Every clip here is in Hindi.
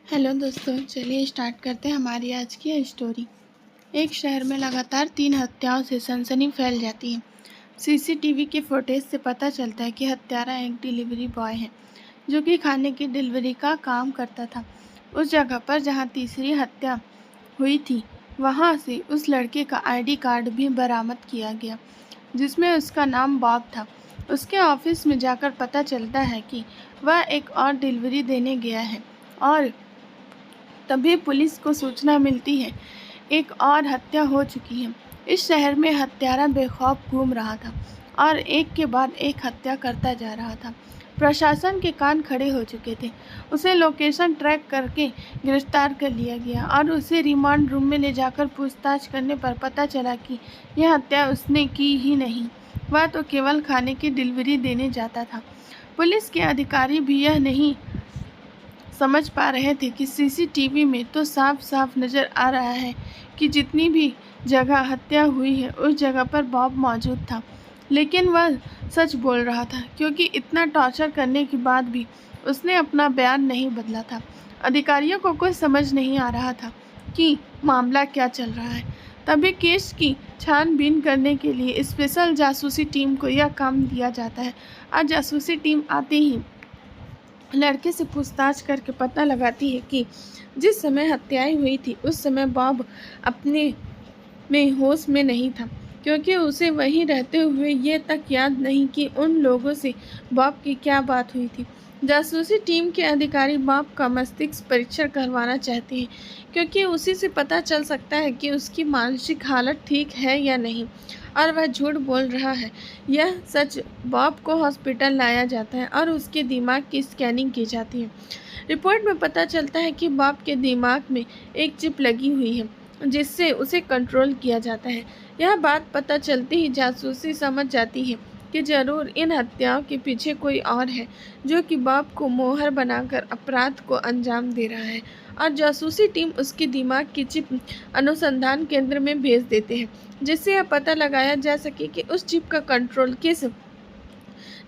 हेलो दोस्तों, चलिए स्टार्ट करते हैं हमारी आज की स्टोरी। एक शहर में लगातार 3 हत्याओं से सनसनी फैल जाती है। सीसीटीवी के फुटेज से पता चलता है कि हत्यारा एक डिलीवरी बॉय है जो कि खाने की डिलीवरी का काम करता था। उस जगह पर जहां तीसरी हत्या हुई थी वहां से उस लड़के का आईडी कार्ड भी बरामद किया गया जिसमें उसका नाम बॉब था। उसके ऑफिस में जाकर पता चलता है कि वह एक और डिलीवरी देने गया है और तभी पुलिस को सूचना मिलती है एक और हत्या हो चुकी है। इस शहर में हत्यारा बेखौफ घूम रहा था और एक के बाद एक हत्या करता जा रहा था। प्रशासन के कान खड़े हो चुके थे। उसे लोकेशन ट्रैक करके गिरफ्तार कर लिया गया और उसे रिमांड रूम में ले जाकर पूछताछ करने पर पता चला कि यह हत्या उसने की ही नहीं, वह तो केवल खाने की डिलीवरी देने जाता था। पुलिस के अधिकारी भी यह नहीं समझ पा रहे थे कि सीसीटीवी में तो साफ साफ नज़र आ रहा है कि जितनी भी जगह हत्या हुई है उस जगह पर बॉब मौजूद था। लेकिन वह सच बोल रहा था क्योंकि इतना टॉर्चर करने के बाद भी उसने अपना बयान नहीं बदला था। अधिकारियों को कुछ समझ नहीं आ रहा था कि मामला क्या चल रहा है। तभी केस की छानबीन करने के लिए स्पेशल जासूसी टीम को यह काम दिया जाता है और जासूसी टीम आते ही लड़के से पूछताछ करके पता लगाती है कि जिस समय हत्याएं हुई थी उस समय बॉब अपने में होश में नहीं था क्योंकि उसे वहीं रहते हुए ये तक याद नहीं कि उन लोगों से बॉब की क्या बात हुई थी। जासूसी टीम के अधिकारी बॉब का मस्तिष्क परीक्षण करवाना चाहते हैं क्योंकि उसी से पता चल सकता है कि उसकी मानसिक हालत ठीक है या नहीं और वह झूठ बोल रहा है। यह सच बॉब को हॉस्पिटल लाया जाता है और उसके दिमाग की स्कैनिंग की जाती है। रिपोर्ट में पता चलता है कि बॉब के दिमाग में एक चिप लगी हुई है जिससे उसे कंट्रोल किया जाता है। यह बात पता चलते ही जासूसी समझ जाती है कि जरूर इन हत्याओं के पीछे कोई और है जो कि बॉब को मोहर बनाकर अपराध को अंजाम दे रहा है और जासूसी टीम उसके दिमाग की चिप अनुसंधान केंद्र में भेज देते हैं जिससे यह पता लगाया जा सके कि उस चिप का कंट्रोल किस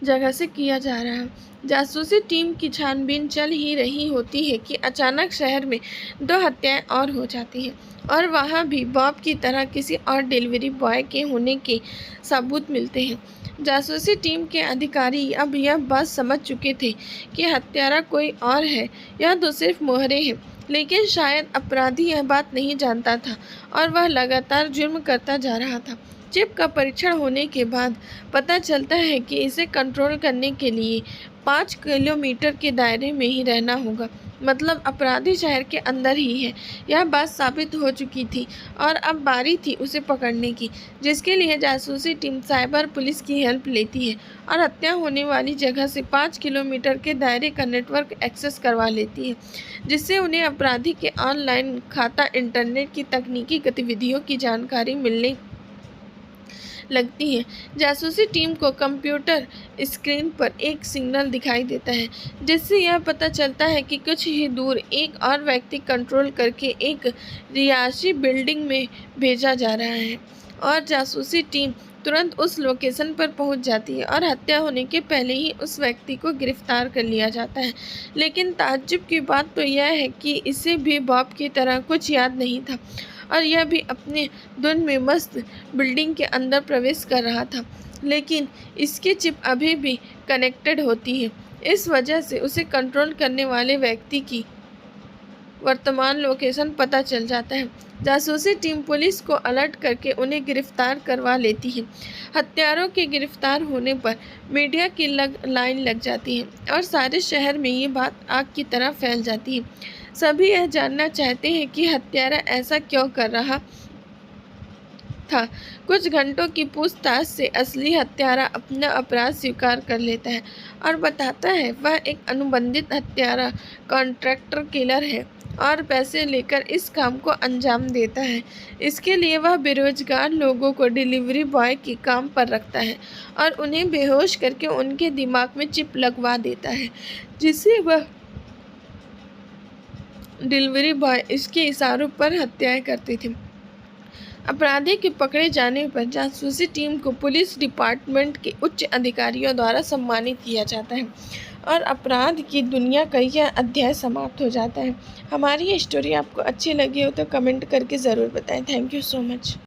जगह से किया जा रहा है। जासूसी टीम की छानबीन चल ही रही होती है कि अचानक शहर में 2 हत्याएं और हो जाती हैं और वहां भी बॉब की तरह किसी और डिलीवरी बॉय के होने के सबूत मिलते हैं। जासूसी टीम के अधिकारी अब यह बात समझ चुके थे कि हत्यारा कोई और है, यह तो सिर्फ मोहरे हैं। लेकिन शायद अपराधी यह बात नहीं जानता था और वह लगातार जुर्म करता जा रहा था। चिप का परीक्षण होने के बाद पता चलता है कि इसे कंट्रोल करने के लिए 5 किलोमीटर के दायरे में ही रहना होगा, मतलब अपराधी शहर के अंदर ही है। यह बात साबित हो चुकी थी और अब बारी थी उसे पकड़ने की, जिसके लिए जासूसी टीम साइबर पुलिस की हेल्प लेती है और हत्या होने वाली जगह से 5 किलोमीटर के दायरे का नेटवर्क एक्सेस करवा लेती है, जिससे उन्हें अपराधी के ऑनलाइन खाता, इंटरनेट की तकनीकी गतिविधियों की जानकारी मिलने लगती है। जासूसी टीम को कंप्यूटर स्क्रीन पर एक सिग्नल दिखाई देता है जिससे यह पता चलता है कि कुछ ही दूर एक और व्यक्ति कंट्रोल करके एक रिहायशी बिल्डिंग में भेजा जा रहा है और जासूसी टीम तुरंत उस लोकेशन पर पहुंच जाती है और हत्या होने के पहले ही उस व्यक्ति को गिरफ्तार कर लिया जाता है। लेकिन ताज्जुब की बात तो यह है कि इसे भी बॉब की तरह कुछ याद नहीं था और यह भी अपने धुन में मस्त बिल्डिंग के अंदर प्रवेश कर रहा था, लेकिन इसकी चिप अभी भी कनेक्टेड होती है। इस वजह से उसे कंट्रोल करने वाले व्यक्ति की वर्तमान लोकेशन पता चल जाता है। जासूसी टीम पुलिस को अलर्ट करके उन्हें गिरफ्तार करवा लेती है। हत्यारों के गिरफ्तार होने पर मीडिया की लाइन लग जाती है और सारे शहर में ये बात आग की तरह फैल जाती है। सभी यह जानना चाहते हैं कि हत्यारा ऐसा क्यों कर रहा था। कुछ घंटों की पूछताछ से असली हत्यारा अपना अपराध स्वीकार कर लेता है और बताता है वह एक अनुबंधित हत्यारा, कॉन्ट्रैक्टर किलर है और पैसे लेकर इस काम को अंजाम देता है। इसके लिए वह बेरोजगार लोगों को डिलीवरी बॉय के काम पर रखता है और उन्हें बेहोश करके उनके दिमाग में चिप लगवा देता है जिससे वह डिलीवरी बॉय इसके इशारों पर हत्याएं करते थे। अपराधी के पकड़े जाने पर जासूसी टीम को पुलिस डिपार्टमेंट के उच्च अधिकारियों द्वारा सम्मानित किया जाता है और अपराध की दुनिया का यह अध्याय समाप्त हो जाता है। हमारी ये स्टोरी आपको अच्छी लगी हो तो कमेंट करके ज़रूर बताएं। Thank you so much.